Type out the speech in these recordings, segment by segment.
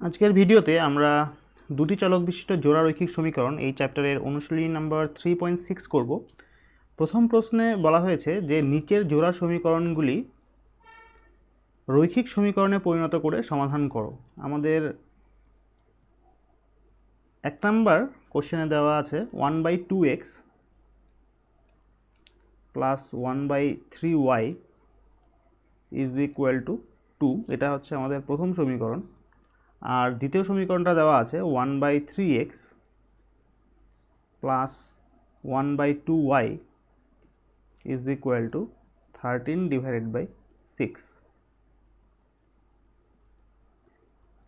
আজকের ভিডিওতে আমরা দুটি চলক বিশিষ্ট জোড়া রৈখিক সমীকরণ এই চ্যাপ্টারের অনুশীলনী নাম্বার 3.6 করব। প্রথম প্রশ্নে বলা হয়েছে যে নিচের জোড়া সমীকরণগুলি রৈখিক সমীকরণে পরিণত করে সমাধান করো। আমাদের 1 নাম্বার কোশ্চেনে দেওয়া আছে 1/2x plus 1/3y is equal to 2। এটা হচ্ছে আমাদের প্রথম সমীকরণ। আর দ্বিতীয় সমীকরণটা দেওয়া আছে 1/3x plus 1/2y is equal two 13/6।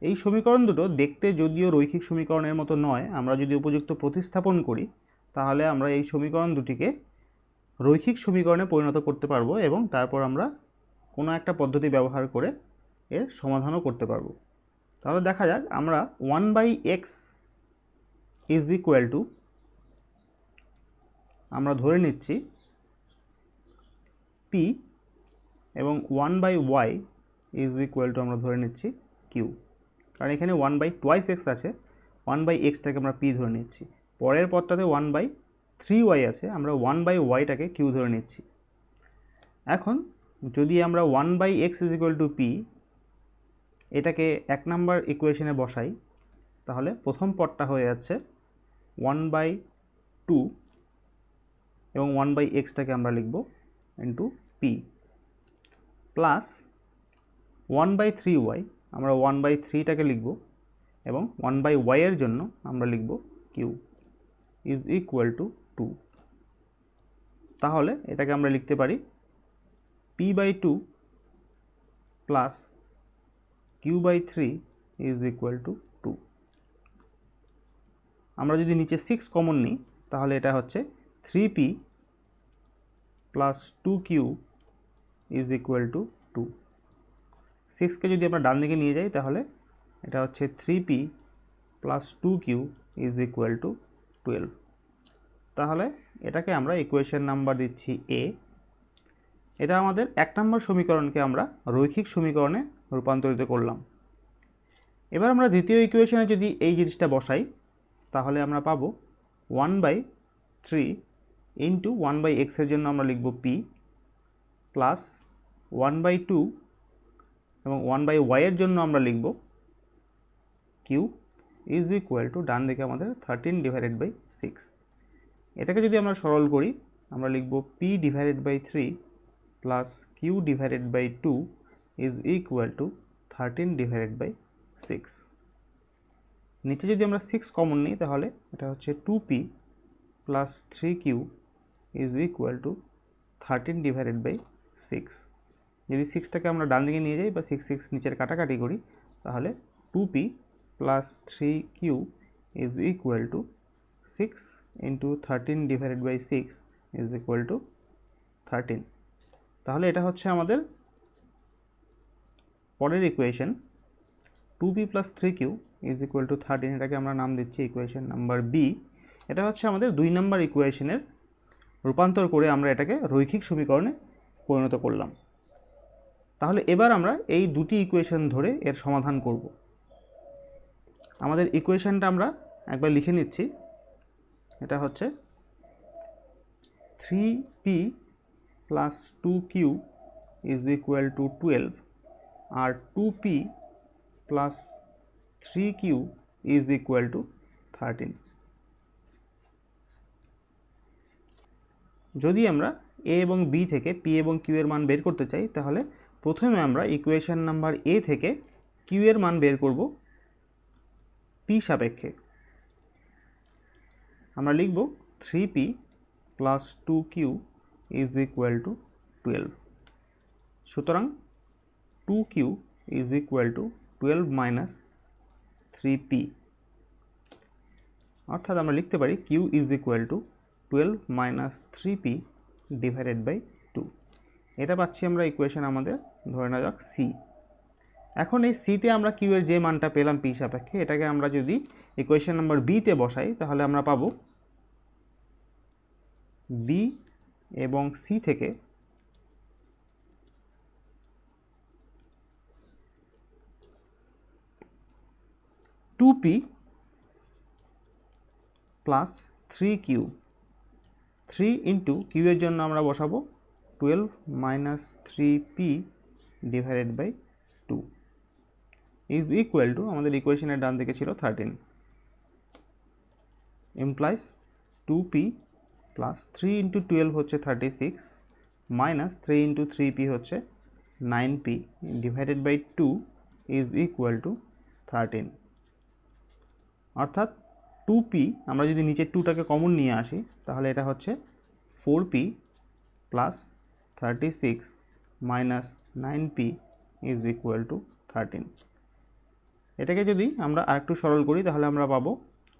এই সমীকরণ দুটো দেখতে যদিও রৈখিক সমীকরণের মতো নয়, আমরা যদি উপযুক্ত প্রতিস্থাপন করি তাহলে আমরা এই সমীকরণ দুটিকে রৈখিক সমীকরণে পরিণত করতে পারবো এবং তারপর আমরা কোনো একটা পদ্ধতি ব্যবহার করে এর সমাধানও করতে পারবো। তাহলে দেখা যাক, আমরা 1/x ইজ ইকুয়াল টু আমরা ধরে নিচ্ছি p এবং 1/y ইজ ইকুয়াল টু আমরা ধরে নিচ্ছি q, কারণ এখানে 1/2x আছে, 1/xটাকে আমরা p ধরে নিচ্ছি। পরের পদটাতে 1/3y আছে, আমরা 1/yটাকে q ধরে নিচ্ছি। এখন যদি আমরা 1/x is equal to p এটাকে 1 নাম্বার ইকুয়েশনে বসাই তাহলে প্রথম পদটা হয়ে যাচ্ছে 1/2 এবং 1/xটাকে আমরা লিখব ইন্টু p প্লাস 1/3y, আমরা 1/3টাকে লিখব এবং 1/y এর জন্য আমরা লিখব q ইজ ইকুয়াল টু 2। তাহলে এটাকে আমরা লিখতে পারি p/2 plus q/3 is equal to 2। আমরা যদি নিচে 6 কমন নিই তাহলে এটা হচ্ছে 3p plus 2q is equal to 2। 6কে যদি আমরা ডান দিকে নিয়ে যাই তাহলে এটা হচ্ছে 3p plus 2q is equal to 12। তাহলে এটাকে আমরা ইকুয়েশন নাম্বার দিচ্ছি a। এটা আমাদের 1 নম্বর সমীকরণকে আমরা রৈখিক সমীকরণে রূপান্তরিত করলাম। এবার আমরা দ্বিতীয় ইকুয়েশনে যদি এই জিনিসটা বসাই তাহলে আমরা পাবো 1/3 ইন্টু 1/x এর জন্য আমরা লিখব p প্লাস 1/2 এবং 1/y এর জন্য আমরা লিখব q ইজ ইকুয়াল টু ডান দিকে আমাদের 13/6। এটাকে যদি আমরা সরল করি আমরা লিখব p/3 plus q/2 is equal two 13/6। নিচে যদি আমরা 6 কমন নিই তাহলে এটা হচ্ছে 2p plus 3q is equal two 13/6। যদি 6টাকে আমরা ডান দিকে নিয়ে যাই বা 6 নিচের কাটাকাটি করি তাহলে 2p plus 3q is equal to 6 into 13/6 is equal to 13। তাহলে এটা হচ্ছে আমাদের পরের equation 2p plus 3q is equal to 13। এটাকে আমরা নাম দিচ্ছি ইকুয়েশন নাম্বার বি। এটা হচ্ছে আমাদের 2 নম্বর ইকুয়েশনের রূপান্তর করে আমরা এটাকে রৈখিক সমীকরণে পরিণত করলাম। তাহলে এবার আমরা এই দুটি ইকুয়েশন ধরে এর সমাধান করব। আমাদের ইকুয়েশনটা আমরা একবার লিখে নিচ্ছি। এটা হচ্ছে 3p plus 2q is equal to 12 আর 2p plus 3q is equal to 13। যদি আমরা a এবং b থেকে p এবং q এর মান বের করতে চাই তাহলে প্রথমে আমরা ইকুয়েশন নাম্বার a থেকে q এর মান বের করব p সাপেক্ষে। আমরা লিখব 3p plus 2q is equal to 12। সুতরাং 2q is equal to 12 minus 3p, অর্থাৎ আমরা লিখতে পারি q is equal to 12 minus 3p divided by 2। এটা পাচ্ছি আমরা ইকুয়েশন আমাদের ধরে নেওয়া যাক c। এখন এই সিতে আমরা q এর যে মানটা পেলাম p সাপেক্ষে এটাকে আমরা যদি ইকুয়েশন নাম্বার বিতে বসাই তাহলে আমরা পাবো b এবং c থেকে 2p plus 3q, 3 into Q এর জন্য আমরা বসাবো 12 minus 3p divided by 2 is equal to, আমাদের ইকুয়েশনের ডান দিকে ছিল 13, ইমপ্লাইজ 2p প্লাস 3 ইন্টু 12 হচ্ছে 36 মাইনাস 3 ইন্টু 3p হচ্ছে 9p divided by 2 is equal to 13। অর্থাৎ 2p আমরা যদি নিচে 2টাকে কমন নিয়ে আসি তাহলে এটা হচ্ছে 4p plus 36 minus 9p is equal to 13। এটাকে যদি আমরা আরেকটু সরল করি তাহলে আমরা পাবো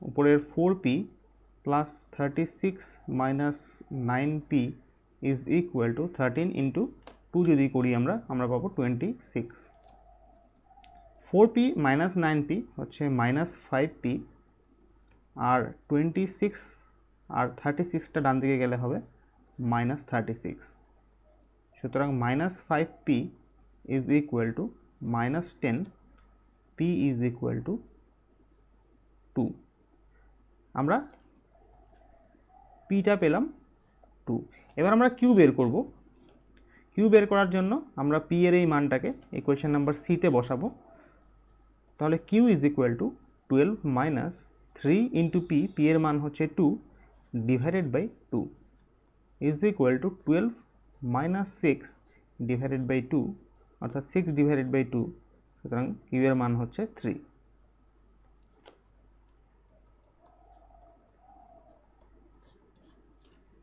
উপরের 4p plus 36 minus 9p is equal to 13 into 2 যদি করি আমরা পাবো 26। 4p মাইনাস 9p হচ্ছে মাইনাস 5p, আর 26 আর 36টা ডান দিকে গেলে হবে মাইনাস 36। সুতরাং minus 5p is equal to minus 10, p is equal to 2। আমরা পিটা পেলাম 2। এবার আমরা কিউ বের করব। কিউ বের করার জন্য আমরা পি এর এই মানটাকে ইকুয়েশন নাম্বার সিতে বসাবো। তাহলে q is equal to 12 minus 3 into p, p এর মান হচ্ছে 2 divided by 2 is equal to 12 minus 6 divided by 2, অর্থাৎ 6 ডিভাইডেড বাই 2, সুতরাং কিউ এর মান হচ্ছে 3।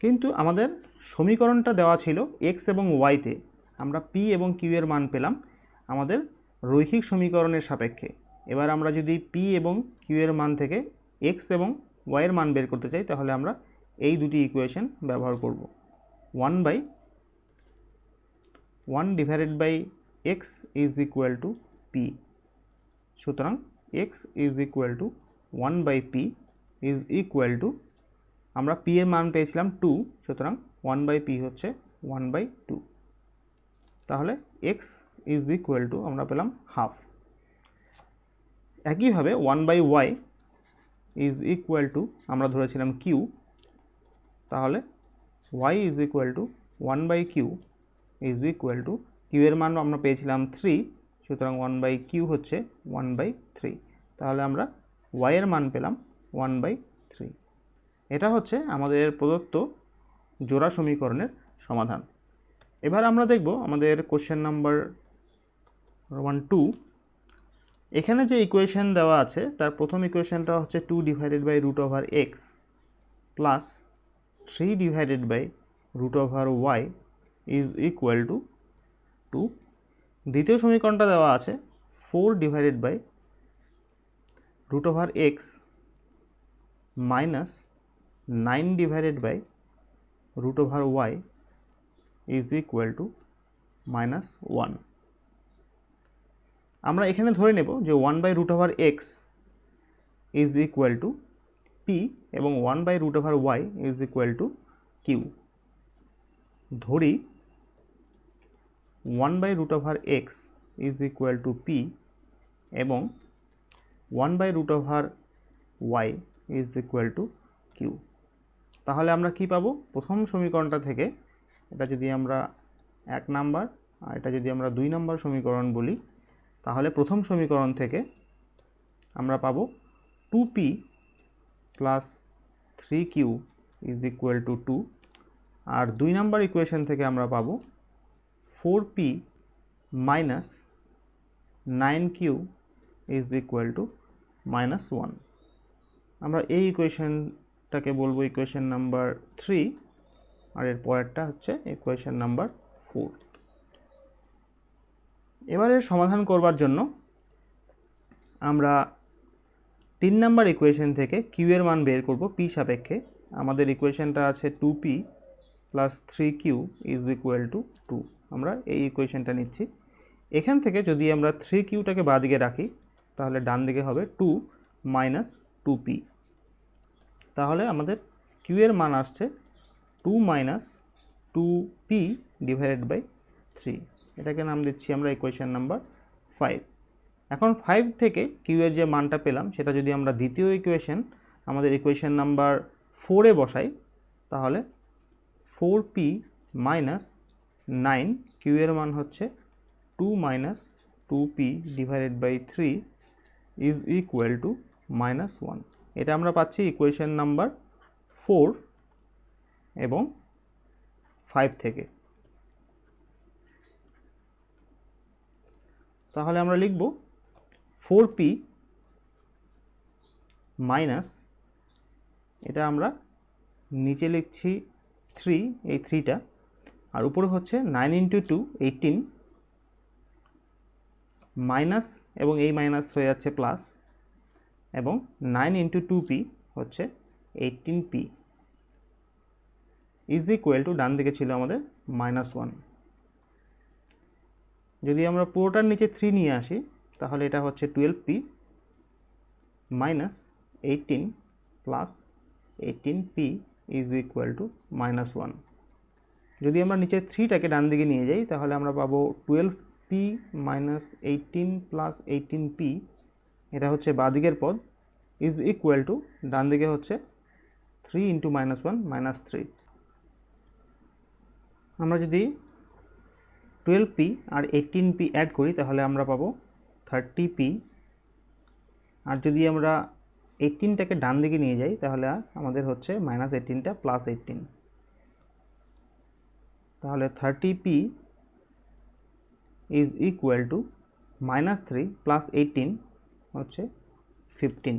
কিন্তু আমাদের সমীকরণটা দেওয়া ছিল এক্স এবং ওয়াইতে, আমরা পি এবং কিউ এর মান পেলাম আমাদের রৈখিক সমীকরণের সাপেক্ষে। এবার আমরা যদি পি এবং কিউ এর মান থেকে এক্স এবং ওয়াই এর মান বের করতে চাই তাহলে আমরা এই দুটি ইকুয়েশন ব্যবহার করব। 1 divided by x is equal to P, সুতরাং X is equal to 1 by P is equal to, আমরা পি এর মান পেয়েছিলাম 2, সুতরাং 1 বাই পি হচ্ছে 1 বাই 2। তাহলে এক্স ইজ ইকুয়াল টু আমরা পেলাম হাফ। একইভাবে 1 by y is equal to আমরা ধরেছিলাম কিউ, তাহলে y is equal to 1 by q is equal to, q এর মান আমরা পেয়েছিলাম 3, সুতরাং 1 বাই কিউ হচ্ছে 1 বাই 3। তাহলে আমরা ওয়াই এর মান পেলাম 1 বাই 3। এটা হচ্ছে আমাদের প্রদত্ত জোড়া সমীকরণের সমাধান। এবার আমরা দেখব আমাদের কোশ্চেন নাম্বার 1-2। এখানে যে ইকুয়েশন দেওয়া আছে তার প্রথম ইকুয়েশনটা হচ্ছে 2 divided by root over x plus 3 divided by root over y is equal to 2। দ্বিতীয় সমীকরণটা দেওয়া আছে 4 divided by root over x minus 9 divided by root over y is equal to minus 1। আমরা এখানে ধরে নেব যে 1 by root over x is equal to p এবং 1 by root over y is equal to q. ধরি 1 by root over x is equal to p এবং 1 by root over y is equal to q. তাহলে আমরা কি পাবো? প্রথম সমীকরণটা থেকে এটা যদি আমরা 1 নাম্বার আর এটা যদি আমরা 2 নাম্বার সমীকরণ বলি, তাহলে প্রথম সমীকরণ থেকে আমরা পাবো 2p plus 3q is equal to 2, আর 2 নাম্বার ইকুয়েশন থেকে আমরা পাবো 4p minus 9q is equal to minus 1। আমরা এই ইকুয়েশনটাকে বলবো ইকুয়েশন নাম্বার 3, আর এর পরেরটা হচ্ছে ইকুয়েশন নাম্বার 4। এবারে সমাধান করবার জন্য আমরা 3 নাম্বার ইকুয়েশন থেকে কিউ এর মান বের করব পি সাপেক্ষে। আমাদের ইকুয়েশনটা আছে 2p plus 3q is equal to 2। আমরা এই ইকুয়েশনটা নিচ্ছি। এখান থেকে যদি আমরা 3qটাকে বাঁ দিকে রাখি তাহলে ডান দিকে হবে 2 মাইনাস 2p। তাহলে আমাদের কিউ এর মান আসছে 2 মাইনাস 2p ডিভাইডেড বাই 3। এটাকে নাম দিচ্ছি আমরা ইকুয়েশন নাম্বার 5। এখন 5 থেকে কিউ এর যে মানটা পেলাম সেটা যদি আমরা দ্বিতীয় ইকুয়েশন আমাদের ইকুয়েশন নাম্বার 4 এ বসাই তাহলে 4p মাইনাস 9 কিউ এর মান হচ্ছে 2 minus 2p divided by 3 is equal to -1। এটা আমরা পাচ্ছি ইকুয়েশন নাম্বার 4 এবং 5 থেকে। তাহলে আমরা লিখব 4p মাইনাস, এটা আমরা নিচে লিখছি 3, এই 3টা, আর উপরে হচ্ছে 9 ইন্টু 2 18 মাইনাস, এবং এই মাইনাস হয়ে যাচ্ছে প্লাস, এবং 9 ইন্টু 2p হচ্ছে 18p ইজ ইকুয়াল টু, ডান দিকে ছিল আমাদের -1। যদি আমরা পুরোটার নিচে 3 নিয়ে আসি তাহলে এটা হচ্ছে 12p minus 18 plus 18p is equal to -1। যদি আমরা নিচে 3টাকে ডান দিকে নিয়ে যাই তাহলে আমরা পাবো 12p মাইনাস 18 প্লাস 18p, এটা হচ্ছে বাঁ দিকের পদ, ইজ ইকুয়াল টু, ডান দিকে হচ্ছে 3 ইন্টু -1 -3। আমরা যদি 12p আর 18p অ্যাড করি তাহলে আমরা পাবো 30p, আর যদি আমরা 18টাকে ডান দিকে নিয়ে যাই তাহলে আমাদের হচ্ছে -18টা প্লাস 18, তাহলে 30p is equal to -3 plus 18 হচ্ছে 15।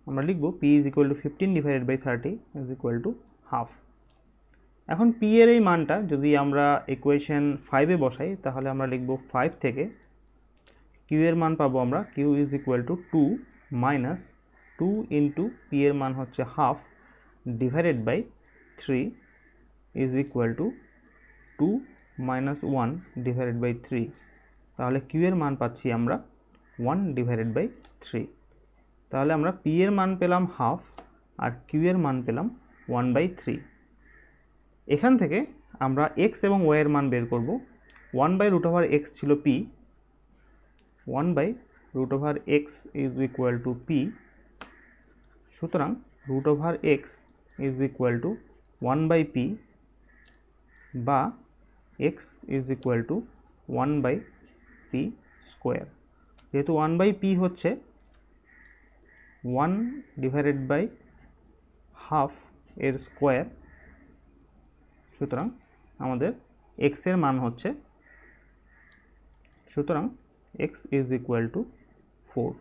আমরা লিখব p is equal to 15 divided by 30 is equal to half. এখন p এর এই মানটা যদি আমরা ইকুয়েশন 5 এ বসাই তাহলে আমরা লিখব 5 থেকে q এর মান পাবো আমরা q is equal to 2 minus 2 into p এর মান হচ্ছে half divided by 3 is equal to 2 minus 1 divided by 3। তাহলে q এর মান পাচ্ছি আমরা 1 ডিভাইডেড বাই 3। তাহলে আমরা p এর মান পেলাম হাফ আর q এর মান পেলাম 1/3। এখান থেকে আমরা x এবং y এর মান বের করব। 1/√x ছিল p, 1/√x is equal to p, সুতরাং √x is equal to 1/p বা x is equal to 1/p square. যেহেতু 1/p হচ্ছে 1 ডিভাইডেড বাই হাফ এর স্কোয়ার, সুতরাং আমাদের x এর মান হচ্ছে, সুতরাং x ইজ ইকুয়াল টু 4।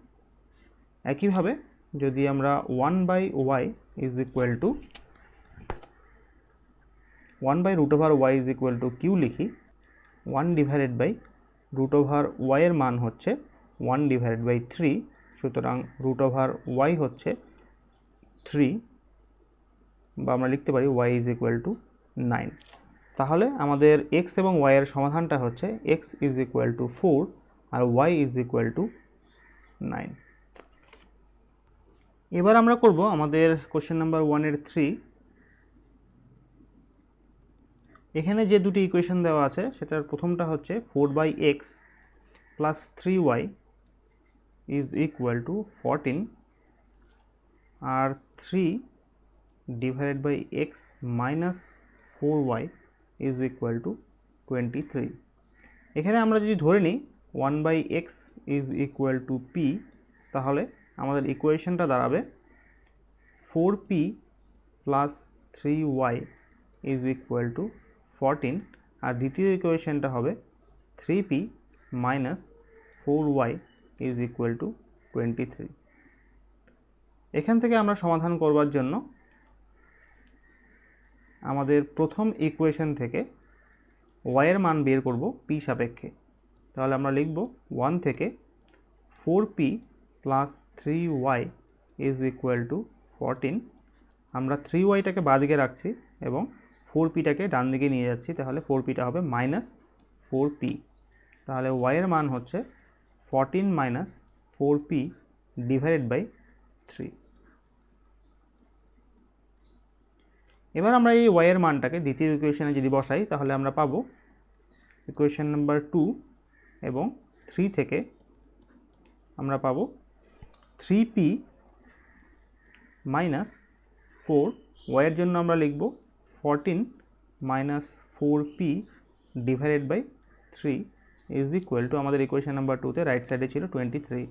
একইভাবে যদি আমরা 1/y is equal two 1/√y is equal to q লিখি, 1 ডিভাইডেড বাই √y এর মান হচ্ছে 1 ডিভাইডেড বাই 3, সুতরাং √y হচ্ছে 3, বা আমরা লিখতে পারি y ইজ ইকুয়াল টু 9। তাহলে আমাদের x এবং y এর সমাধানটা হচ্ছে x ইজ ইকুয়াল টু 4 আর y ইজ ইকুয়াল টু 9। এবার আমরা করব আমাদের কোশ্চেন নাম্বার 1 এর 3। এখানে যে দুটি ইকুয়েশন দেওয়া আছে সেটার প্রথমটা হচ্ছে 4/x plus 3y is equal to 14 আর 3 divided by x minus 4y is equal to 23। এখানে আমরা যদি ধরে নিই 1/x is equal to p, তাহলে আমাদের ইকুয়েশনটা দাঁড়াবে 4p plus 3y is equal to 14, আর দ্বিতীয় ইকুয়েশনটা হবে 3p minus 4y is equal to 23। এখান থেকে আমরা সমাধান করবার জন্য আমাদের প্রথম ইকুয়েশন থেকে y এর মান বের করব p সাপেক্ষে। তাহলে আমরা লিখব 1 থেকে 4p plus 3y is equal to 14। আমরা 3yটাকে বাঁ দিকে রাখছি এবং 4pটাকে ডান দিকে নিয়ে যাচ্ছি, তাহলে 4pটা হবে মাইনাস 4p। তাহলে y এর মান হচ্ছে 14 মাইনাস 4p ডিভাইডেড বাই 3। এবার আমরা এই y এর মানটাকে দ্বিতীয় ইকুয়েশনে যদি বসাই তাহলে আমরা পাবো ইকুয়েশন নাম্বার 2 এবং 3 থেকে আমরা পাবো 3p মাইনাস 4, y এর জন্য আমরা লিখব 14 minus 4p divided by 3 is equal to, আমাদের ইকুয়েশন নাম্বার 2 তে রাইট সাইডে ছিল 23,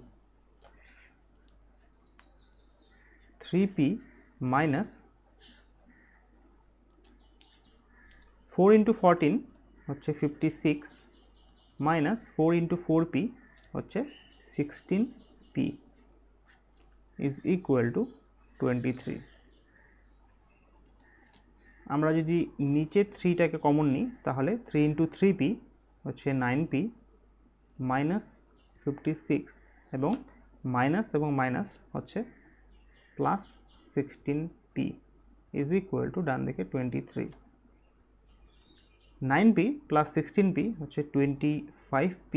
3p মাইনাস 4 ইন্টু 14 হচ্ছে 56 মাইনাস 4 ইন্টু 4p হচ্ছে 16p ইজ ইকুয়াল টু 23। আমরা যদি নিচে 3টাকে কমন নিই তাহলে 3 ইন্টু 3p হচ্ছে 9p মাইনাস 56 এবং মাইনাস হচ্ছে plus 16p is equal to ডান দিকে 23। 9p প্লাস 16p হচ্ছে 25p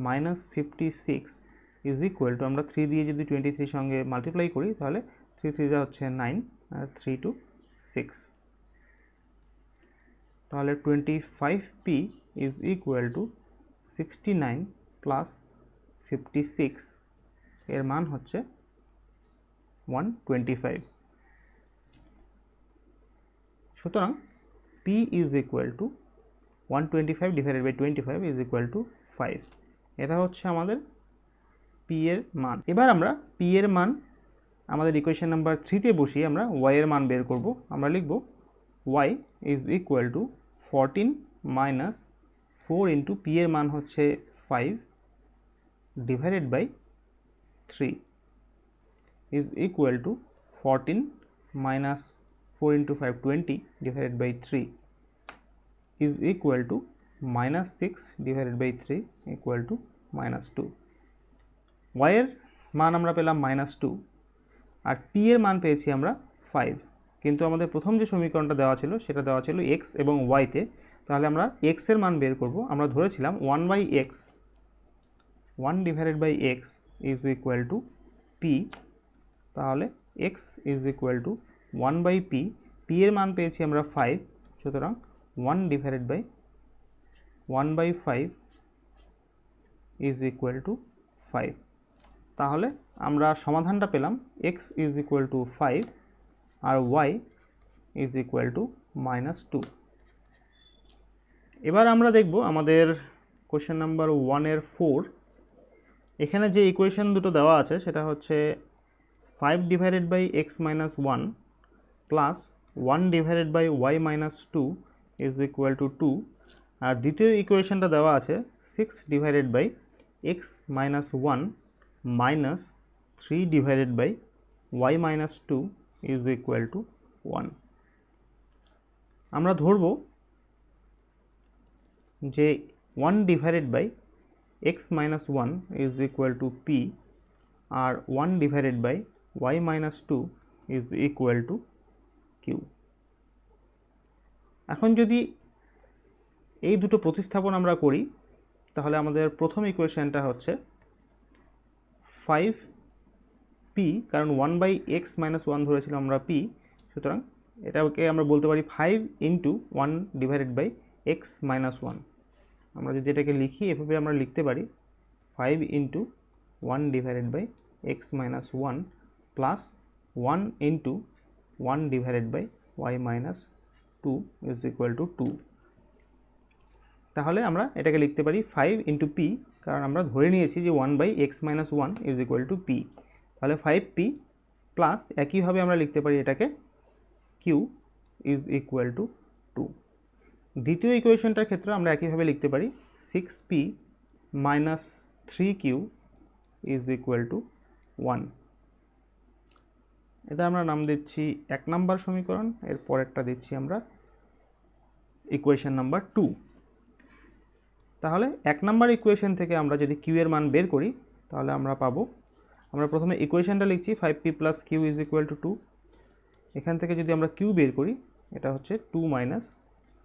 minus 56 is equal to, আমরা 3 দিয়ে যদি 23 সঙ্গে মাল্টিপ্লাই করি তাহলে 3 3 হচ্ছে 9 আর 3 2 6, তাহলে 25p is equal two 69 plus 56, এর মান হচ্ছে 125। সুতরাং p is equal to 125 divided by 25 is equal to 5। এটা হচ্ছে আমাদের p এর মান। এবার আমরা p এর মান আমাদের ইকুয়েশন নাম্বার 3 তে বসিয়ে আমরা y এর মান বের করব। আমরা লিখব y is equal to 14 minus 4 into p এর মান হচ্ছে 5 divided by 3 is equal to 14 minus 4 into 5 20 divided by 3 is equal to minus 6 divided by 3 equal to minus 2। y এর মান আমরা পেলাম মাইনাস 2 আর p এর মান পেয়েছি আমরা 5, কিন্তু আমাদের প্রথম যে সমীকরণটা দেওয়া ছিল সেটা দেওয়া ছিল x এবং y তে, তাহলে আমরা x এর মান বের করব। আমরা ধরেছিলাম 1/x 1 divided by x is equal to p, তাহলে x is equal to 1/p, p এর মান পেয়েছি আমরা 5, সুতরাং 1 divided by 1/5 is equal to 5। তাহলে আমরা সমাধানটা পেলাম x ইজ ইকুয়াল টু 5 আর y is equal to minus 2। এবার আমরা দেখব আমাদের কোশ্চেন নাম্বার 1 এর 4। এখানে যে ইকুয়েশন দুটো দেওয়া আছে সেটা হচ্ছে 5 divided by x minus 1 plus 1 divided by y minus 2 is equal to 2, আর দ্বিতীয় ইকুয়েশনটা দেওয়া আছে 6 divided by x minus 1 minus 3 divided by y minus 2 is equal to 1। আমরা ধরব যে 1 divided by x minus 1 is equal to p আর 1 divided by y minus 2 is equal to q। এখন যদি এই দুটো প্রতিস্থাপন আমরা করি তাহলে আমাদের প্রথম ইকুয়েশনটা হচ্ছে 5p, কারণ 1/x মাইনাস 1 ধরেছিলাম আমরা p, সুতরাং এটাকে আমরা বলতে পারি 5 into 1 divided by x minus 1। আমরা যদি এটাকে লিখি এভাবে আমরা লিখতে পারি 5 into 1 divided by x minus 1 plus 1 into 1 divided by y minus 2 is equal to 2। তাহলে আমরা এটাকে লিখতে পারি 5 ইন্টু p, কারণ আমরা ধরে নিয়েছি যে 1/x minus 1 is equal to p, তাহলে 5p প্লাস একইভাবে আমরা লিখতে পারি এটাকে q ইজ ইকুয়াল টু 2। দ্বিতীয় ইকুয়েশনটার ক্ষেত্রে আমরা একইভাবে লিখতে পারি 6p minus 3q is equal to 1। এটা আমরা নাম দিচ্ছি 1 নম্বর সমীকরণ, এর পরেরটা দিচ্ছি আমরা ইকুয়েশন নাম্বার 2। তাহলে 1 নম্বর ইকুয়েশন থেকে আমরা যদি q এর মান বের করি তাহলে আমরা পাবো, আমরা প্রথমে ইকুয়েশনটা লিখছি 5p plus q is equal to 2। এখান থেকে যদি আমরা q বের করি এটা হচ্ছে 2 মাইনাস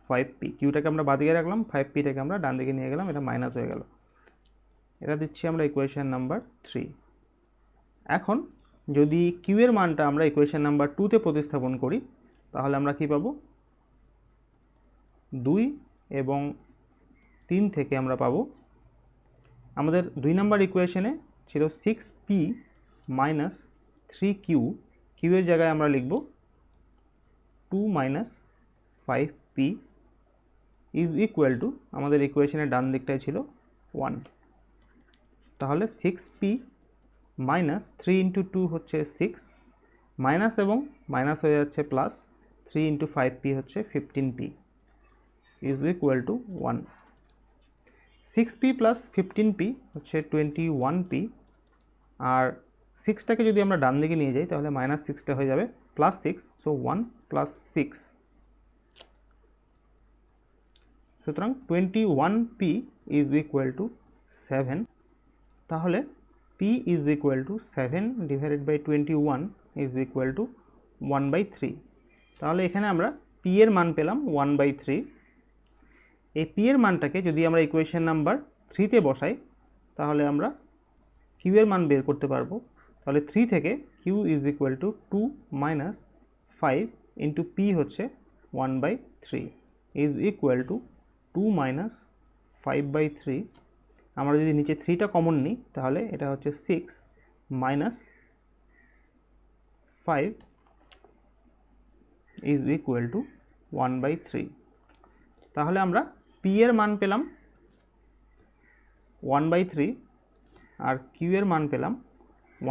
5p, qটাকে আমরা বাদিকে রাখলাম, 5pটাকে আমরা ডান দিকে নিয়ে গেলাম, এটা মাইনাস হয়ে গেল। এটা দিচ্ছি আমরা ইকুয়েশন নাম্বার 3। এখন যদি q এর মানটা আমরা ইকুয়েশন নাম্বার 2 তে প্রতিস্থাপন করি তাহলে আমরা কি পাবো, 2 এবং 3 থেকে আমরা পাবো আমাদের 2 নম্বর ইকুয়েশনে ছিল 6p মাইনাস 3q, কিউ এর জায়গায় আমরা লিখব 2 minus 5p is equal to, আমাদের ইকুয়েশনের ডান দিকটাই ছিল 1। তাহলে 6p মাইনাস 3 ইন্টু 2 হচ্ছে 6, মাইনাস এবং মাইনাস হয়ে যাচ্ছে প্লাস, 3 ইন্টু 5p হচ্ছে 15p is equal to 1। 6p plus 15p হচ্ছে 21p, আর 6টাকে যদি আমরা ডান দিকে নিয়ে যাই তাহলে মাইনাস 6টা হয়ে যাবে প্লাস 6, সো 1 প্লাস 6, সুতরাং 21p ইজ ইকুয়াল টু 7। তাহলে p is equal to 7 divided by 21 is equal to 1/3। তাহলে এখানে আমরা p এর মান পেলাম 1/3। এই p এর মানটাকে যদি আমরা ইকুয়েশন নাম্বার 3 তে বসাই তাহলে আমরা q এর মান বের করতে পারবো। তাহলে 3 থেকে q is equal to 2 minus 5 into p হচ্ছে 1/3 ইজ ইকুয়াল টু 2 মাইনাস 5/3। আমরা যদি নিচে 3টা কমন নিই তাহলে এটা হচ্ছে 6 মাইনাস 5 ইজ ইকুয়াল টু 1/3। তাহলে আমরা p এর মান পেলাম 1/3 আর q এর মান পেলাম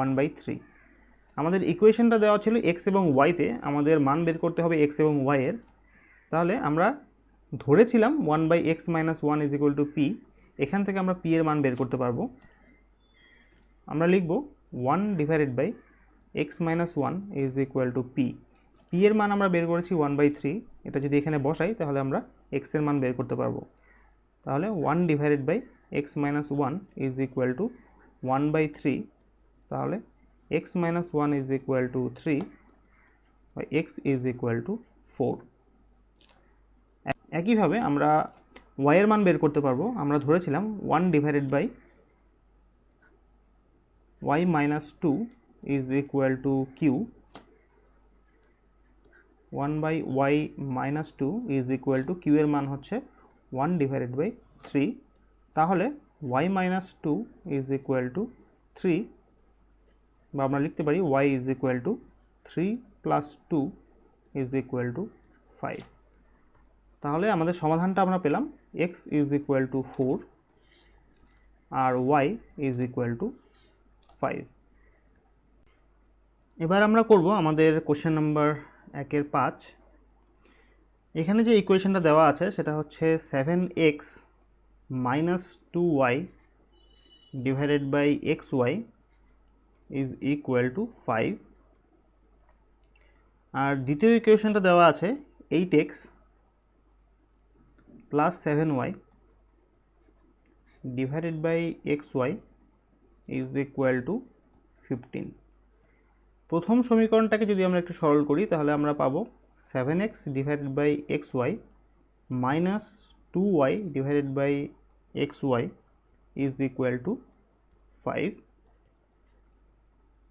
1/3। আমাদের ইকুয়েশনটা দেওয়া ছিল x এবং y তে, আমাদের মান বের করতে হবে x এবং y এর। তাহলে আমরা ধরেছিলাম 1/x minus 1 is equal to p, এখান থেকে আমরা p এর মান বের করতে পারবো। আমরা লিখব 1 divided by x minus 1 is equal to p। p এর মান আমরা বের করেছি 1/3, এটা যদি এখানে বসাই তাহলে আমরা x এর মান বের করতে পারবো। তাহলে 1 divided by x minus 1 is equal to 1/3। তাহলে x minus 1 is equal to 3 by x is equal to 4। একইভাবে আমরা y এর মান বের করতে পারবো। আমরা ধরেছিলাম 1 divided by y minus 2 is equal to q। 1 by y minus 2 is equal to q এর মান হচ্ছে 1 ডিভাইডেড বাই 3। তাহলে y minus 2 is equal to 3, বা আমরা লিখতে পারি y is equal to 3 plus 2 is equal to 5। তাহলে আমাদের সমাধানটা আমরা পেলাম x ইজ ইকুয়াল টু 4 আর y ইজ ইকুয়াল টু 5। এবার আমরা করব আমাদের কোশ্চেন নাম্বার 1/5। এখানে যে ইকুয়েশনটা দেওয়া আছে সেটা হচ্ছে 7x minus 2y divided by xy is equal to 5। আর দ্বিতীয় ইকুয়েশনটা দেওয়া আছে 8x plus 7y divided by xy is equal to 15। প্রথম সমীকরণটাকে যদি আমরা একটু সরল করি তাহলে আমরা পাবো 7x divided by xy minus 2y divided by xy is equal to 5।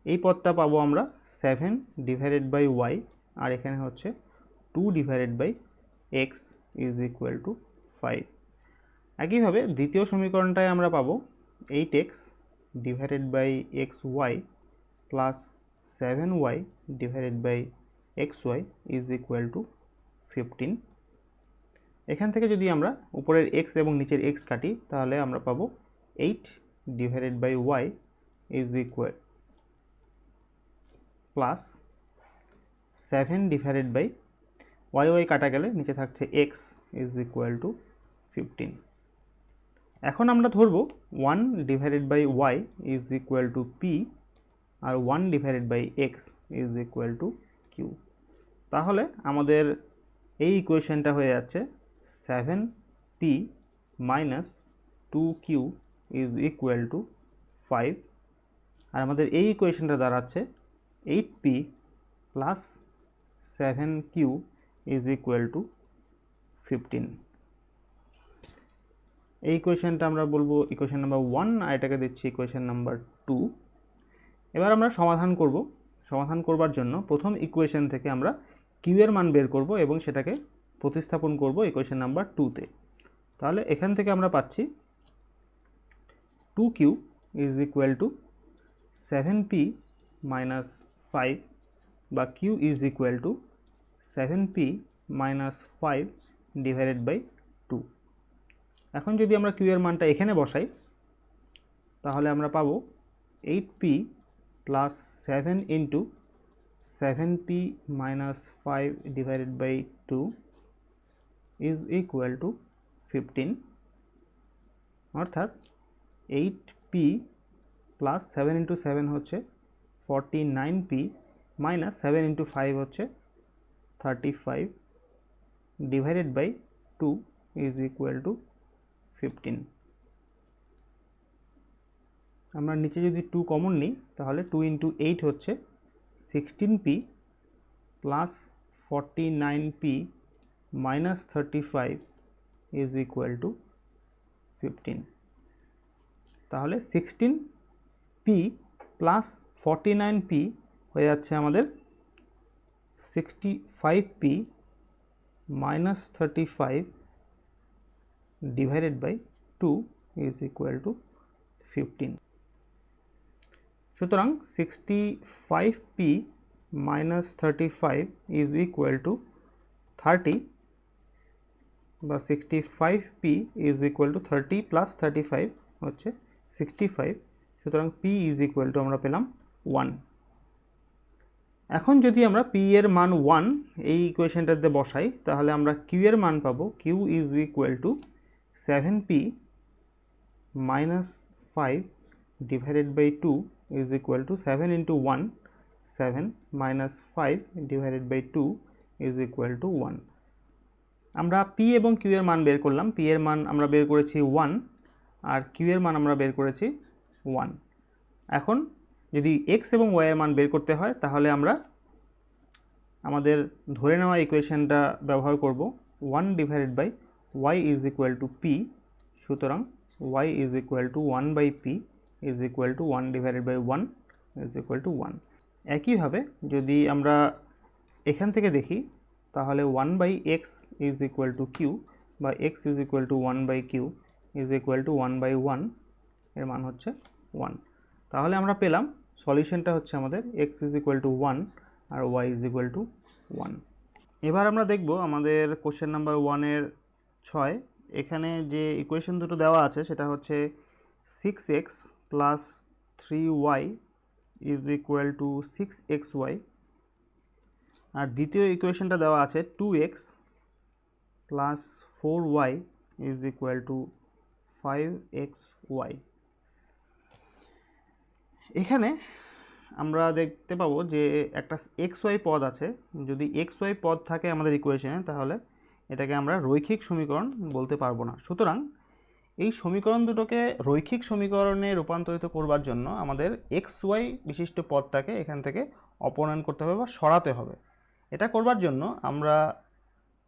এই পদটা পাবো আমরা 7 ডিভাইডেড বাই y, আর এখানে হচ্ছে 2 divided by x is equal to 5। একইভাবে দ্বিতীয় সমীকরণটায় আমরা পাবো 8x divided by xy plus 7y divided by xy is equal to 15। এখান থেকে যদি আমরা উপরের x এবং নিচের x কাটি তাহলে আমরা পাবো 8 divided by y is equal plus 7 divided by y কাটা গেলে নিচে থাকছে x ইজ ইকুয়াল টু 15। এখন আমরা ধরবো 1 divided by y is equal to p আর 1 divided by x is equal to q। তাহলে আমাদের এই ইকুয়েশনটা হয়ে যাচ্ছে 7p minus 2q is equal to 5, আর আমাদের এই ইকুয়েশনটা দাঁড়াচ্ছে 8p plus 7q is equal to 15। এই ইকুয়েশনটা আমরা বলবো ইকুয়েশন নাম্বার 1, আর এটাকে দিচ্ছি ইকুয়েশন নাম্বার 2। এবার আমরা সমাধান করব। সমাধান করবার জন্য প্রথম ইকুয়েশন থেকে আমরা কিউ এর মান বের করব এবং সেটাকে প্রতিস্থাপন করব ইকুয়েশন নাম্বার 2 তে। তাহলে এখান থেকে আমরা পাচ্ছি 2q is equal to 7p minus 5 বা q is equal to 7p minus 5 divided by 2। এখন যদি আমরা q এর মানটা এখানে বসাই তাহলে আমরা পাবো 8p plus 7 into 7p minus 5 divided by 2 is equal to 15, অর্থাৎ 8p প্লাস 7 ইন্টু 7 হচ্ছে 49p মাইনাস 7 ইন্টু 5 হচ্ছে 35 divided by 2 is equal to 15। আমরা নিচে যদি 2 কমন নিই তাহলে 2 ইন্টু 8 হচ্ছে 16p plus 49p minus 35 is equal to 15। তাহলে 16p প্লাস 49p হয়ে যাচ্ছে আমাদের 65p minus 35 divided by 2 is equal to 15। সুতরাং 65p minus 35 is equal two 30 বা 65p is equal two 30 plus 35 হচ্ছে 65। সুতরাং p ইজ ইকুয়াল টু আমরা পেলাম 1। এখন যদি আমরা p এর মান 1 এই ইকুয়েশনটাতে বসাই তাহলে আমরা q এর মান পাবো q is equal to 7p minus 5 divided by 2 is equal to 7 into 1 7 minus 5 divided by 2 is equal to 1। আমরা p এবং q এর মান বের করলাম। p এর মান আমরা বের করেছি 1 আর q এর মান আমরা বের করেছি 1। এখন যদি x এবং y এর মান বের করতে হয় তাহলে আমরা আমাদের ধরে নেওয়া ইকুয়েশনটা ব্যবহার করব 1 divided by y is equal to p। সুতরাং y is equal to 1 by p is equal to 1 divided by 1 is equal to 1। একইভাবে যদি আমরা এখান থেকে দেখি তাহলে 1 by x is equal to q বা x is equal to 1 by q is equal to 1 by 1 এর মান হচ্ছে 1। তাহলে আমরা পেলাম সলিউশনটা হচ্ছে আমাদের x ইজ ইকুয়াল টু 1 আর y ইজ ইকুয়াল টু 1। এবার আমরা দেখব আমাদের কোশ্চেন নাম্বার 1 এর 6। এখানে যে ইকুয়েশন দুটো দেওয়া আছে সেটা হচ্ছে 6x plus 3y is equal to 6xy আর দ্বিতীয় ইকুয়েশনটা দেওয়া আছে 2x plus 4y is equal two 5xy। এখানে আমরা দেখতে পাবো যে একটা xy পদ আছে। যদি xy পদ থাকে আমাদের ইকুয়েশনে তাহলে এটাকে আমরা রৈখিক সমীকরণ বলতে পারবো না। সুতরাং এই সমীকরণ দুটোকে রৈখিক সমীকরণে রূপান্তরিত করবার জন্য আমাদের xy বিশিষ্ট পদটাকে এখান থেকে অপনয়ন করতে হবে বা সরাতে হবে। এটা করবার জন্য আমরা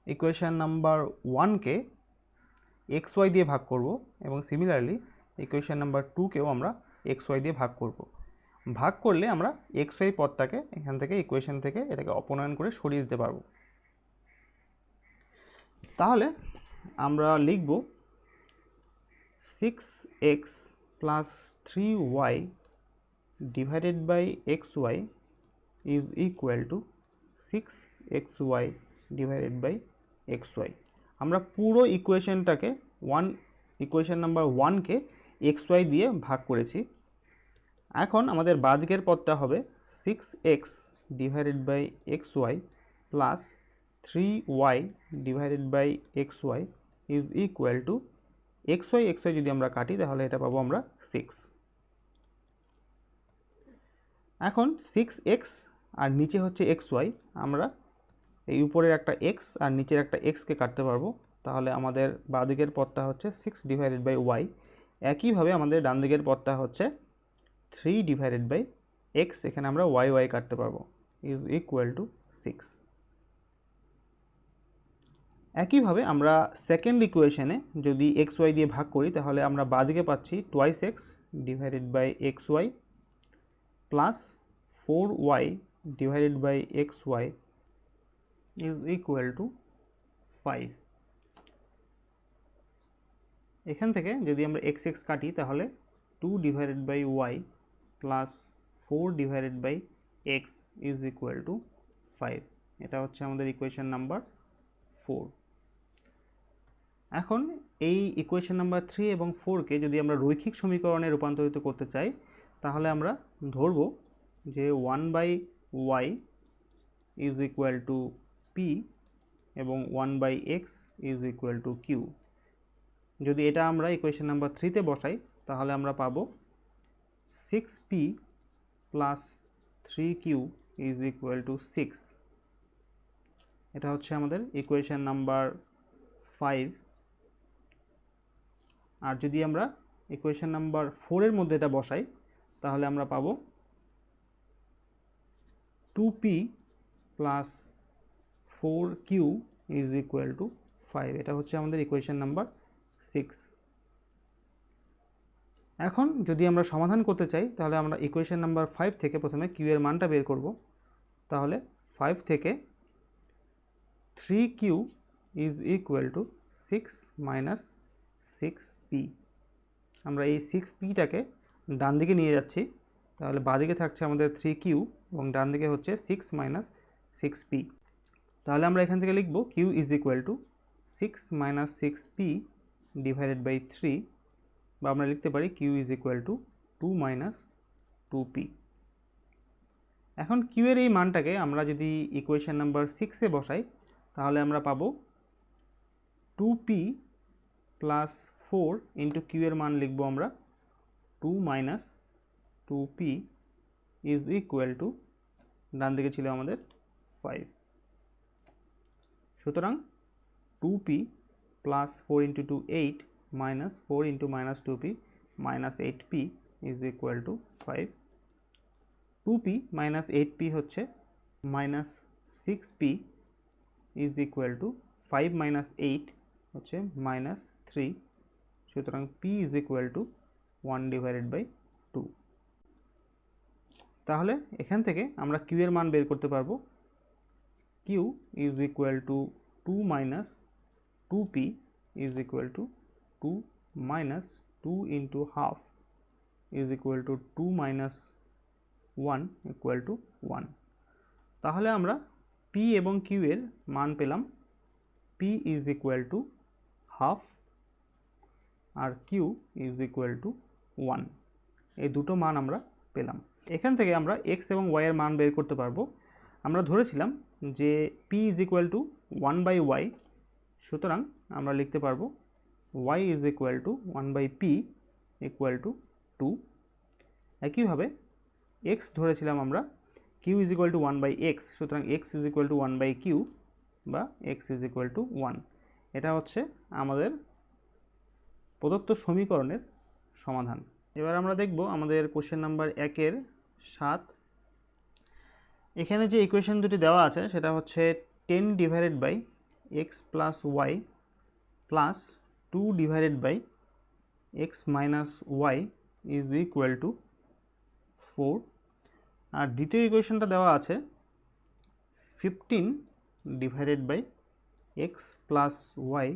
ইকুয়েশন নাম্বার 1কে xy দিয়ে ভাগ করব এবং সিমিলারলি ইকুয়েশন নাম্বার 2কেও আমরা xy দিয়ে ভাগ করব। ভাগ করলে আমরা xy পদটাকে এখান থেকে ইকুয়েশন থেকে এটাকে অপনয়ন করে সরিয়ে দিতে পারবো। তাহলে আমরা লিখব 6x plus 3y divided by xy is equal to 6xy divided by xy। আমরা পুরো ইকুয়েশনটাকে ইকুয়েশন নাম্বার 1কে xy দিয়ে ভাগ করেছি। এখন আমাদের বাঁদিকের পদটা হবে 6x divided by xy plus 3y divided by xy is equal to xy যদি আমরা কাটি তাহলে এটা পাবো আমরা 6। এখন 6x আর নিচে হচ্ছে xy, আমরা এই উপরের একটা x আর নিচের একটা xকে কাটতে পারবো। তাহলে আমাদের বাঁদিকের পদটা হচ্ছে 6 ডিভাইডেড বাই y। একইভাবে আমাদের ডান দিকের পদটা হচ্ছে 3 ডিভাইডেড বাই x, এখানে আমরা y কাটতে পারবো, ইজ ইকুয়াল টু 6। একইভাবে আমরা সেকেন্ড ইকুয়েশনে যদি xy দিয়ে ভাগ করি তাহলে আমরা বাঁদিকে পাচ্ছি 2x divided by xy plus 4y divided by xy is equal to 5। এখান থেকে যদি আমরা x কাটি তাহলে 2 divided by y plus 4 divided by x is equal to 5। এটা হচ্ছে আমাদের ইকুয়েশন নাম্বার 4। এখন এই ইকুয়েশন নাম্বার 3 এবং 4কে যদি আমরা রৈখিক সমীকরণে রূপান্তরিত করতে চাই তাহলে আমরা ধরব যে 1/y is equal to p এবং 1/x is equal to Q. যদি এটা আমরা ইকুয়েশন নাম্বার 3তে বসাই তাহলে আমরা পাবো 6p plus 3q is equal to 6। এটা হচ্ছে আমাদের ইকুয়েশন নাম্বার 5। আর যদি আমরা ইকুয়েশন নাম্বার 4 এর মধ্যে এটা বসাই তাহলে আমরা পাবো 2p plus 4q is equal to 5। এটা হচ্ছে আমাদের ইকুয়েশন নাম্বার 6। এখন যদি আমরা সমাধান করতে চাই তাহলে আমরা ইকুয়েশন নাম্বার 5 থেকে প্রথমে q এর মানটা বের করব। তাহলে 5 থেকে 3q is equal to 6 minus 6p। আমরা এই 6pটাকে ডান দিকে নিয়ে যাচ্ছি, তাহলে বাঁদিকে থাকছে আমাদের 3q এবং ডান দিকে হচ্ছে 6 মাইনাস 6p। তাহলে আমরা এখান থেকে লিখব q is equal to 6 minus 6p divided by 3, বা আমরা লিখতে পারি q is equal to 2 minus 2p। এখন q এর এই মানটাকে আমরা যদি ইকুয়েশন নাম্বার 6 এ বসাই তাহলে আমরা পাবো 2p প্লাস 4 ইন্টু q এর মান লিখব আমরা 2 minus 2p is equal to, ডান দিকে ছিল আমাদের 5। সুতরাং 2p plus 4 into 2 8 minus 4 into minus 2p minus 8p is equal to 5। 2p minus 8p হচ্ছে minus 6p is equal to 5 minus 8 হচ্ছে মাইনাস 3। সুতরাং p is equal to 1 divided by 2। তাহলে এখান থেকে আমরা q এর মান বের করতে পারবো। q is equal to 2 minus 2p is equal to 2 minus 2 into half is equal to 2 minus 1 equal to 1। তাহলে আমরা p এবং q এর মান পেলাম। p is equal to half আর q ইজ ইকুয়াল টু 1। এই দুটো মান আমরা পেলাম। এখান থেকে আমরা x এবং y এর মান বের করতে পারবো। আমরা ধরেছিলাম যে p is equal two 1/y, সুতরাং আমরা লিখতে পারবো y is equal to 1/p equal to 2। একইভাবে x ধরেছিলাম আমরা q is equal two 1/x, সুতরাং x is equal two 1/q বা x ইজ ইকুয়াল টু 1। এটা হচ্ছে আমাদের প্রদত্ত সমীকরণের সমাধান। এবার আমরা দেখব আমাদের কোশ্চেন নাম্বার 1-এর 7। এখানে যে ইকুয়েশন দুটি দেওয়া আছে সেটা হচ্ছে 10 divided by x plus y plus 2 divided by x minus y is equal to 4। আর দ্বিতীয় ইকুয়েশনটা দেওয়া আছে 15 divided by x plus y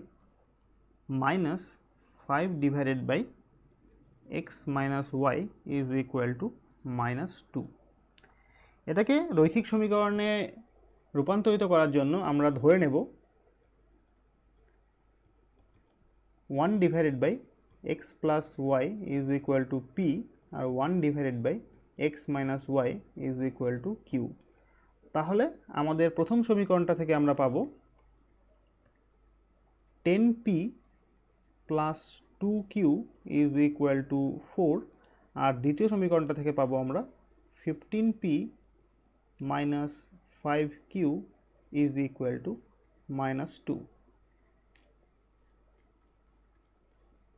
minus 5 divided by x minus y is equal to minus 2। এটাকে রৈখিক সমীকরণে রূপান্তরিত করার জন্য আমরা ধরে নেব 1 divided by x plus y is equal to p আর 1 divided by x minus y is equal to q. তাহলে আমাদের প্রথম সমীকরণটা থেকে আমরা পাবো 10p plus 2q is equal to 4, আর দ্বিতীয় সমীকরণটা থেকে পাবো আমরা 15p minus 5q is equal to minus 2।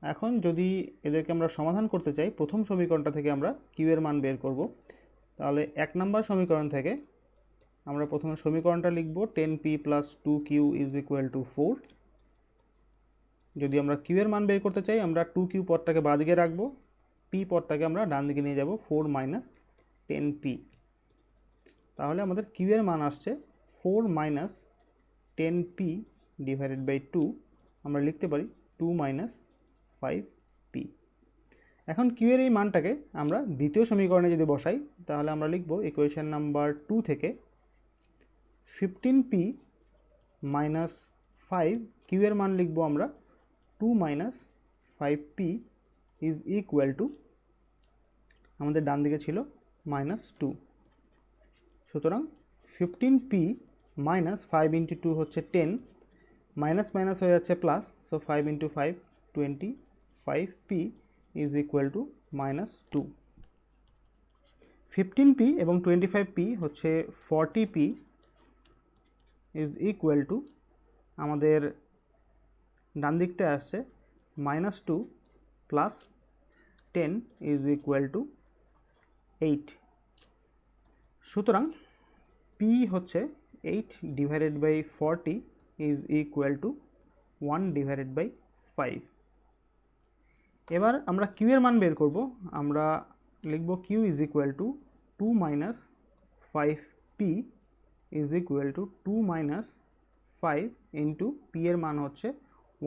এখন যদি এদেরকে আমরা সমাধান করতে চাই প্রথম সমীকরণটা থেকে আমরা q এর মান বের করব। তাহলে 1 নম্বর সমীকরণ থেকে আমরা প্রথমে সমীকরণটা লিখব 10p plus 2q is equal to 4। যদি আমরা q এর মান বের করতে চাই আমরা 2q পদটাকে বাঁ দিকে রাখবো, p পদটাকে আমরা ডান দিকে নিয়ে যাব 4 মাইনাস 10p। তাহলে আমাদের q এর মান আসছে 4 মাইনাস 10p ডিভাইডেড বাই 2। আমরা লিখতে পারি 2 মাইনাস 5p। এখন কিউ এর এই মানটাকে আমরা দ্বিতীয় সমীকরণে যদি বসাই তাহলে আমরা লিখব ইকুয়েশন নাম্বার 2 থেকে 15p মাইনাস 5 কিউ এর মান লিখব আমরা 2 minus 5p is equal to, আমাদের ডান দিকে ছিল -2, সুতরাং 15p মাইনাস 5 ইন্টু 2 হচ্ছে 10, মাইনাস মাইনাস হয়ে যাচ্ছে plus, so 5 into 5 25p is equal to -2। 15p এবং 25p হচ্ছে 40p ইজ ইকুয়াল টু, আমাদের ডান দিকটা আসছে -2 প্লাস 10 ইজ ইকুয়াল টু 8। সুতরাং p হচ্ছে 8 divided by 40 is equal to 1/5। এবার আমরা q এর মান বের করব। আমরা লিখব q is equal to 2 minus 5p is equal to 2 minus 5 into p এর মান হচ্ছে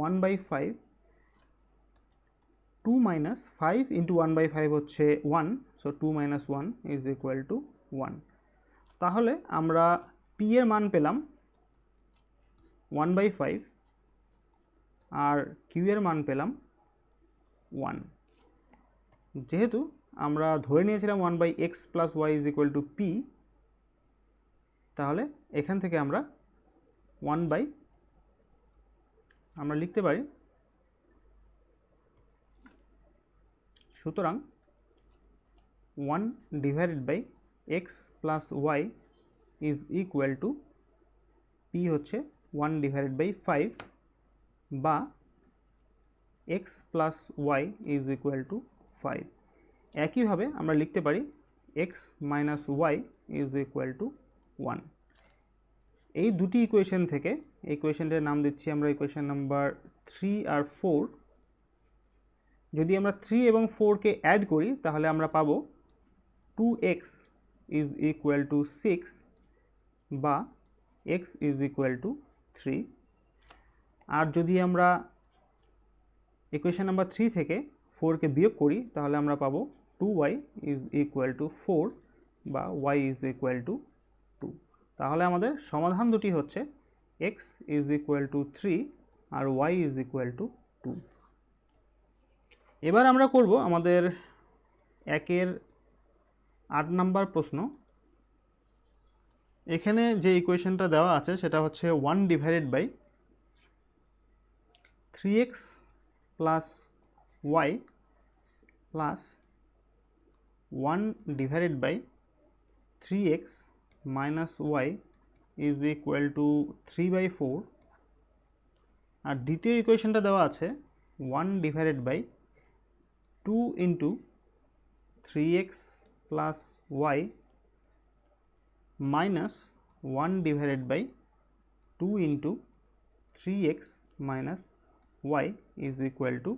1/5, 2 মাইনাস 5 ইন্টু 1/5 হচ্ছে 1, so 2 minus 1 is equal to 1। তাহলে আমরা p এর মান পেলাম 1/5 আর q এর মান পেলাম 1। যেহেতু আমরা ধরে নিয়েছিলাম 1/x plus y is equal to p, তাহলে এখান থেকে আমরা আমরা লিখতে পারি, সুতরাং 1 divided by x plus y is equal to p হচ্ছে 1 ডিভাইডেড বাই 5 বা x plus y is equal to 5। একইভাবে আমরা লিখতে পারি x minus y is equal to 1। এই দুটি ইকুয়েশন থেকে ইকুয়েশনটার নাম দিচ্ছি আমরা ইকুয়েশন নাম্বার 3 আর 4। যদি আমরা 3 এবং 4কে অ্যাড করি তাহলে আমরা পাবো 2x ইজ ইকুয়াল টু 6 বা x ইজ ইকুয়াল টু 3। আর যদি আমরা ইকুয়েশন নাম্বার 3 থেকে 4কে বিয়োগ করি তাহলে আমরা পাবো 2y ইজ ইকুয়াল টু 4 বা y ইজ ইকুয়াল টু 2। তাহলে আমাদের সমাধান দুটি হচ্ছে x ইজ ইকুয়াল টু 3 আর y ইজ ইকুয়াল টু 2। এবার আমরা করব আমাদের 1-এর 8 নম্বর প্রশ্ন। এখানে যে ইকুয়েশনটা দেওয়া আছে সেটা হচ্ছে 1 divided by 3x plus y plus 1 divided by 3x minus y is equal to 3/4। আর দ্বিতীয় ইকুয়েশনটা দেওয়া আছে 1 divided by 2 into 3x plus y minus 1 divided by 2 into 3x minus y is equal to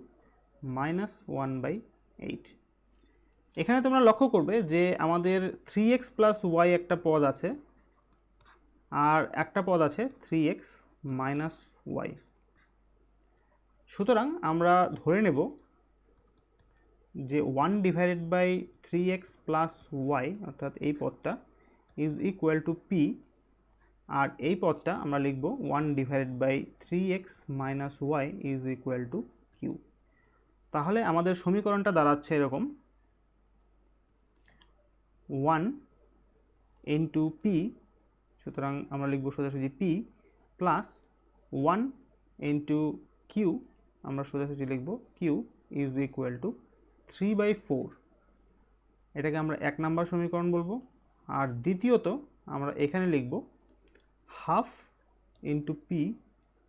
-1/8। এখানে তোমরা লক্ষ্য করবে যে আমাদের 3x প্লাস y একটা পদ আছে আর একটা পদ আছে 3x মাইনাস y। সুতরাং আমরা ধরে নেব যে 1 divided by 3x plus y অর্থাৎ এই পদটা ইজ ইকুয়াল টু p, আর এই পদটা আমরা লিখব 1 divided by 3x minus y is equal to q। তাহলে আমাদের সমীকরণটা দাঁড়াচ্ছে এরকম, 1 ইন্টু p, সুতরাং আমরা লিখব সোজাসুজি p প্লাস 1 ইন্টু q, আমরা সোজাসুজি লিখব q ইজ ইকুয়াল টু 3/4। এটাকে আমরা 1 নম্বর সমীকরণ বলবো। আর দ্বিতীয়ত আমরা এখানে লিখব half into p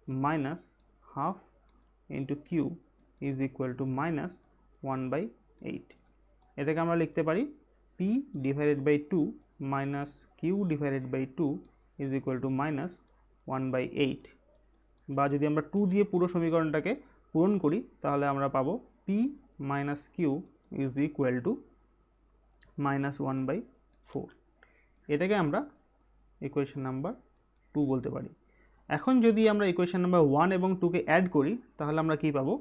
minus half into q is equal to -1/8। এটাকে আমরা লিখতে পারি p divided by 2 minus q divided by 2 is equal to -1/8। বা যদি আমরা 2 দিয়ে পুরো সমীকরণটাকে পূরণ করি তাহলে আমরা পাবো p minus q is equal to -1/4। এটাকে আমরা ইকুয়েশন নাম্বার 2 বলতে পারি। এখন যদি আমরা ইকুয়েশন নাম্বার 1 এবং 2কে অ্যাড করি তাহলে আমরা কি পাবো,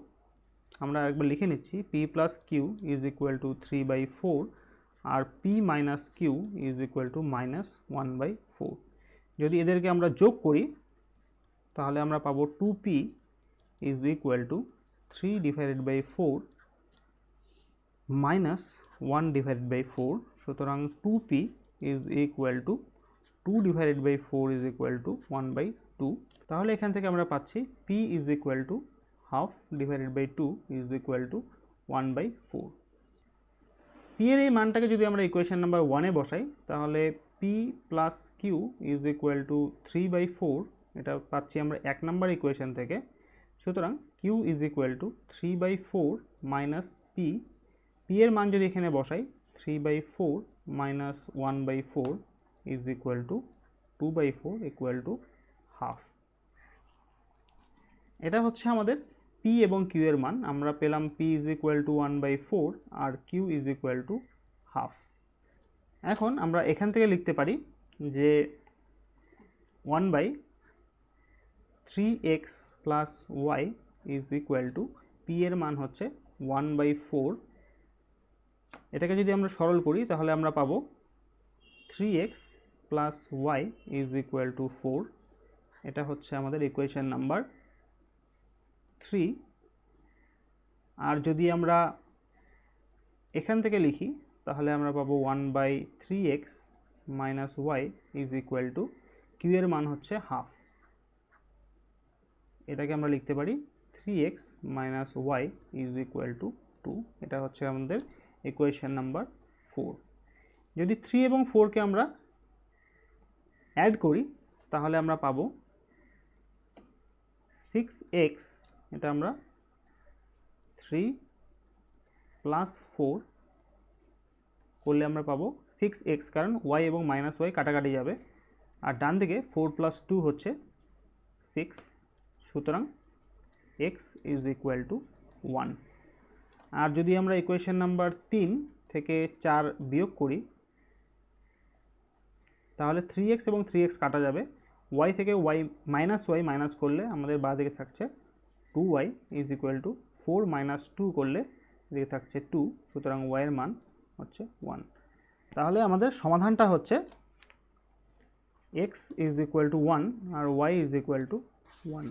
আমরা একবার লিখে নিচ্ছি p plus q is equal to 3/4 আর p minus q is equal to -1/4। যদি এদেরকে আমরা যোগ করি তাহলে আমরা পাবো 2p is equal to 3/4 minus 1/4। সুতরাং 2p is equal to 2/4 is equal to 1/2। তাহলে এখান থেকে আমরা পাচ্ছি p is equal to half divided by 2 is equal to 1/4। p এর এই মানটাকে যদি আমরা ইকুয়েশন নাম্বার 1-এ বসাই তাহলে p plus q is equal to 3/4, এটা পাচ্ছি আমরা 1 নম্বর ইকুয়েশন থেকে। সুতরাং q is equal to 3/4 minus p, p এর মান যদি এখানে বসাই 3/4 minus 1/4 is equal to 2/4 equal to half. এটা হচ্ছে আমাদের পি এবং কিউ এর মান। আমরা পেলাম পি ইজ ইকুয়াল টু 1/4 আর q is equal to half. এখন আমরা এখান থেকে লিখতে পারি যে 1/3x plus y is equal to p এর মান হচ্ছে 1/4। এটাকে যদি আমরা সরল করি তাহলে আমরা পাবো 3x plus y is equal to 4। এটা হচ্ছে আমাদের ইকুয়েশন নাম্বার 3। আর যদি আমরা এখান থেকে লিখি তাহলে আমরা পাবো 1/3x minus y is equal to q এর মান হচ্ছে হাফ। এটাকে আমরা লিখতে পারি 3x minus y is equal to 2। এটা হচ্ছে আমাদের ইকুয়েশন নাম্বার 4। যদি 3 এবং 4কে আমরা অ্যাড করি তাহলে আমরা পাবো 6x, এটা আমরা 3 প্লাস 4 করলে আমরা পাবো 6x, কারণ y এবং মাইনাস ওয়াই কাটাকাটি যাবে। আর ডান দিকে 4 প্লাস 2 হচ্ছে 6, সুতরাং x ইজ ইকুয়াল টু 1। আর যদি আমরা ইকুয়েশন নাম্বার 3 থেকে 4 বিয়োগ করি তাহলে 3x এবং 3x কাটা যাবে। y থেকে y মাইনাস করলে আমাদের বাঁ দিকে থাকছে 2y is equal to 4 minus 2 করলে এদিকে থাকছে 2, সুতরাং y এর মান হচ্ছে 1। তাহলে আমাদের সমাধানটা হচ্ছে x ইজ ইকুয়াল টু 1 আর y ইজ ইকুয়াল টু 1।